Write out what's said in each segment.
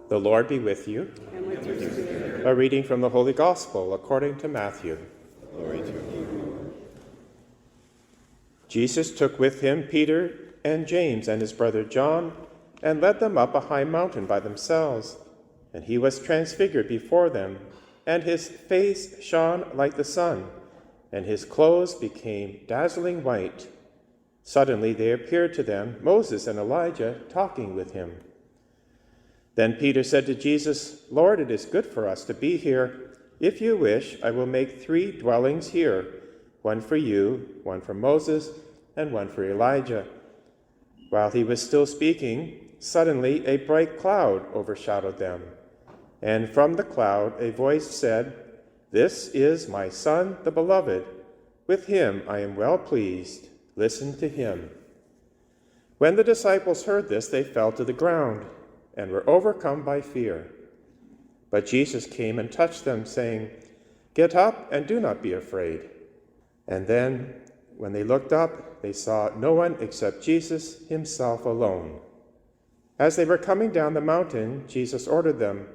The Lord be with you. And with your spirit. A reading from the Holy Gospel according to Matthew. Glory to you. Jesus took with him Peter and James and his brother John, and led them up a high mountain by themselves. And he was transfigured before them, and his face shone like the sun, and his clothes became dazzling white. Suddenly there appeared to them Moses and Elijah talking with him. Then Peter said to Jesus, "Lord, it is good for us to be here. If you wish, I will make 3 dwellings here, one for you, one for Moses, and one for Elijah." While he was still speaking, suddenly a bright cloud overshadowed them. And from the cloud a voice said, "This is my Son, the Beloved. With him I am well pleased. Listen to him." When the disciples heard this, they fell to the ground and were overcome by fear. But Jesus came and touched them, saying, "Get up and do not be afraid." And then, when they looked up, they saw no one except Jesus himself alone. As they were coming down the mountain, Jesus ordered them,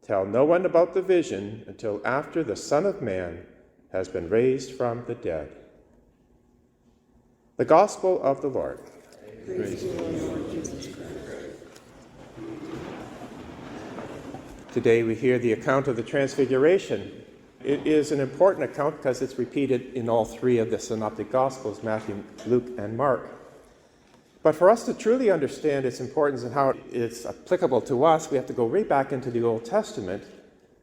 "Tell no one about the vision until after the Son of Man has been raised from the dead." The Gospel of the Lord. Praise to you, Lord Jesus Christ. Today we hear the account of the Transfiguration. It is an important account because it's repeated in all 3 of the Synoptic Gospels, Matthew, Luke, and Mark. But for us to truly understand its importance and how it's applicable to us, we have to go right back into the Old Testament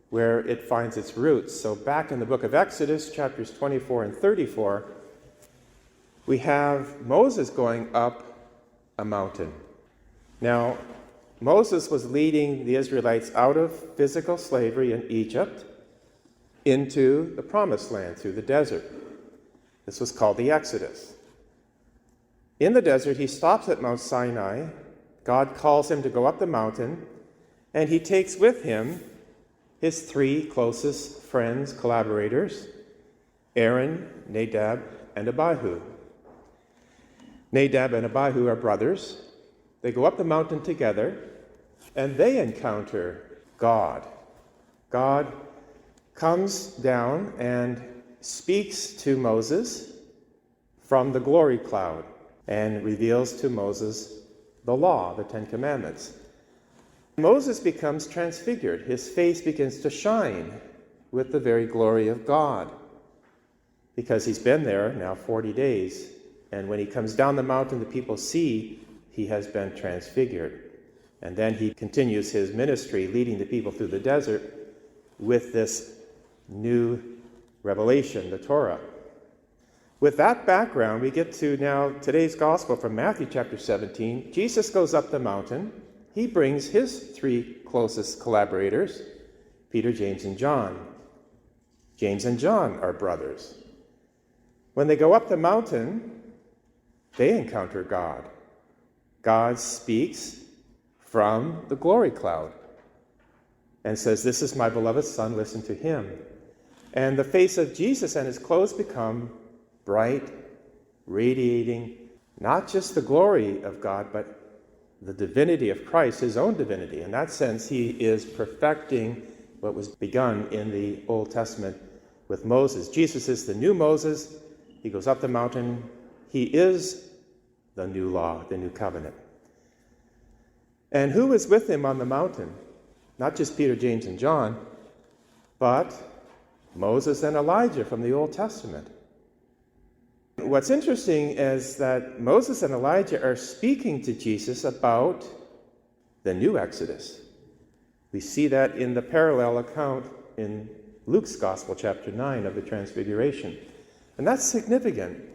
where it finds its roots. So back in the book of Exodus, chapters 24 and 34, we have Moses going up a mountain. Now, Moses was leading the Israelites out of physical slavery in Egypt into the Promised Land through the desert. This was called the Exodus. In the desert, he stops at Mount Sinai. God calls him to go up the mountain, and he takes with him his 3 closest friends, collaborators, Aaron, Nadab, and Abihu. Nadab and Abihu are brothers. They go up the mountain together, and they encounter God. God comes down and speaks to Moses from the glory cloud and reveals to Moses the law, the 10 Commandments. Moses becomes transfigured. His face begins to shine with the very glory of God because he's been there now 40 days. And when he comes down the mountain, the people see he has been transfigured. And then he continues his ministry, leading the people through the desert with this new revelation, the Torah. With that background, we get to now today's gospel from Matthew chapter 17. Jesus goes up the mountain. He brings his 3 closest collaborators, Peter, James, and John. James and John are brothers. When they go up the mountain, they encounter God. God speaks from the glory cloud and says, "This is my beloved Son, listen to him." And the face of Jesus and his clothes become bright, radiating not just the glory of God, but the divinity of Christ, his own divinity. In that sense, he is perfecting what was begun in the Old Testament with Moses. Jesus is the new Moses. He goes up the mountain. He is the new law, the new covenant. And who was with him on the mountain? Not just Peter, James, and John, but Moses and Elijah from the Old Testament. What's interesting is that Moses and Elijah are speaking to Jesus about the new Exodus. We see that in the parallel account in Luke's Gospel, chapter 9, of the Transfiguration. And that's significant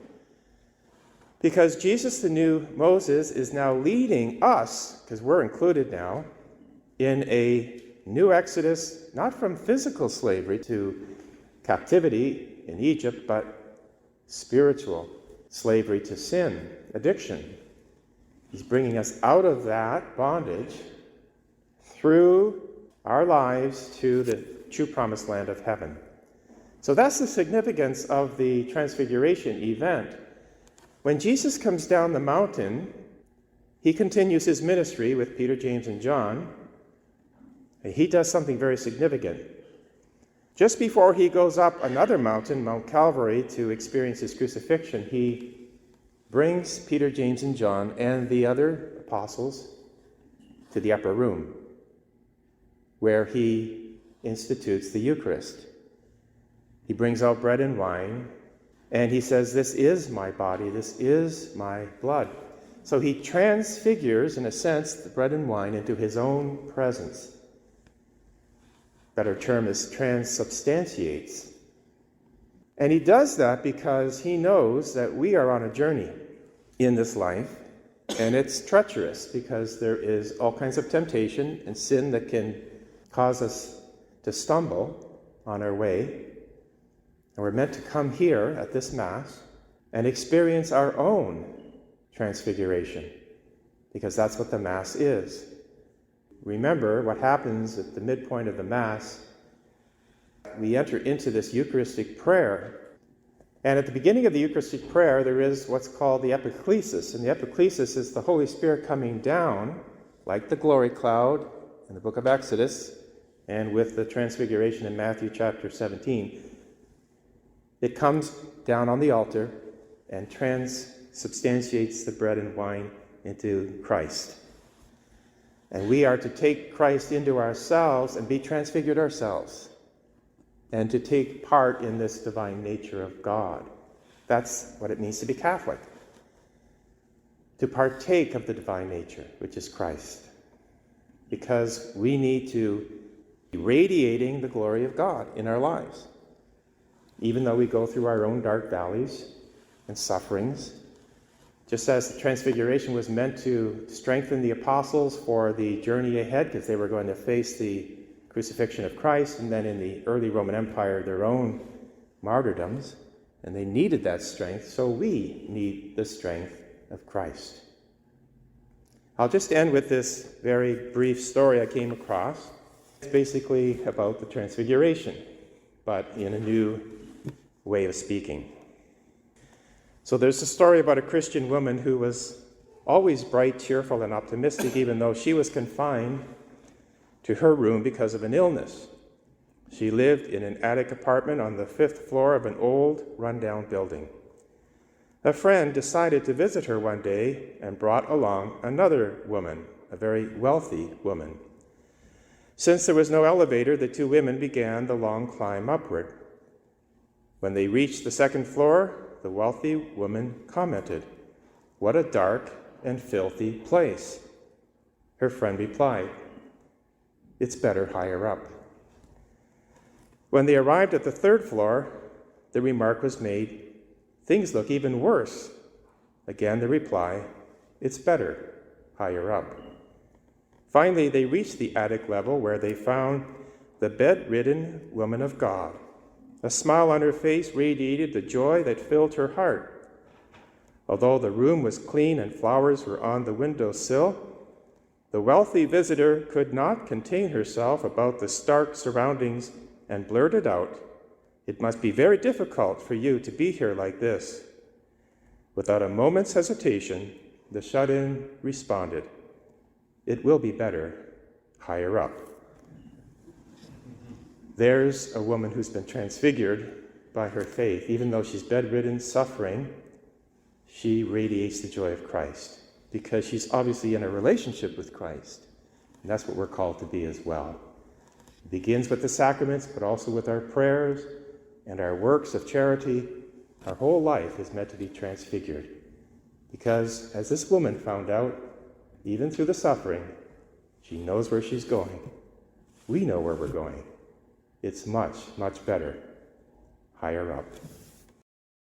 because Jesus, the new Moses, is now leading us, because we're included now, in a new Exodus, not from physical slavery to captivity in Egypt, but spiritual slavery to sin, addiction. He's bringing us out of that bondage through our lives to the true promised land of heaven. So that's the significance of the Transfiguration event. When Jesus comes down the mountain, he continues his ministry with Peter, James, and John. And he does something very significant. Just before he goes up another mountain, Mount Calvary, to experience his crucifixion, he brings Peter, James, and John and the other apostles to the upper room, where he institutes the Eucharist. He brings out bread and wine, and he says, "This is my body, this is my blood." So he transfigures, in a sense, the bread and wine into his own presence. Better term is transubstantiates. And he does that because he knows that we are on a journey in this life, and it's treacherous because there is all kinds of temptation and sin that can cause us to stumble on our way. And we're meant to come here at this Mass and experience our own transfiguration, because that's what the Mass is. Remember what happens at the midpoint of the Mass. We enter into this Eucharistic prayer. And at the beginning of the Eucharistic prayer, there is what's called the epiclesis. And the epiclesis is the Holy Spirit coming down, like the glory cloud in the book of Exodus, and with the transfiguration in Matthew chapter 17. It comes down on the altar and transubstantiates the bread and wine into Christ. And we are to take Christ into ourselves and be transfigured ourselves, and to take part in this divine nature of God. That's what it means to be Catholic. To partake of the divine nature, which is Christ. Because we need to be radiating the glory of God in our lives. Even though we go through our own dark valleys and sufferings, just as the Transfiguration was meant to strengthen the apostles for the journey ahead, because they were going to face the crucifixion of Christ, and then in the early Roman Empire, their own martyrdoms, and they needed that strength, so we need the strength of Christ. I'll just end with this very brief story I came across. It's basically about the Transfiguration, but in a new way of speaking. So there's a story about a Christian woman who was always bright, cheerful, and optimistic, even though she was confined to her room because of an illness. She lived in an attic apartment on the 5th floor of an old, rundown building. A friend decided to visit her one day and brought along another woman, a very wealthy woman. Since there was no elevator, the two women began the long climb upward. When they reached the 2nd floor, the wealthy woman commented, "What a dark and filthy place." Her friend replied, "It's better higher up." When they arrived at the 3rd floor, the remark was made, "Things look even worse." Again the reply, "It's better higher up." Finally, they reached the attic level, where they found the bedridden woman of God. A smile on her face radiated the joy that filled her heart. Although the room was clean and flowers were on the windowsill, the wealthy visitor could not contain herself about the stark surroundings and blurted out, "It must be very difficult for you to be here like this." Without a moment's hesitation, the shut-in responded, "It will be better higher up." There's a woman who's been transfigured by her faith. Even though she's bedridden, suffering, she radiates the joy of Christ because she's obviously in a relationship with Christ. And that's what we're called to be as well. It begins with the sacraments, but also with our prayers and our works of charity. Our whole life is meant to be transfigured. Because, as this woman found out, even through the suffering, she knows where she's going. We know where we're going. It's much, much better higher up.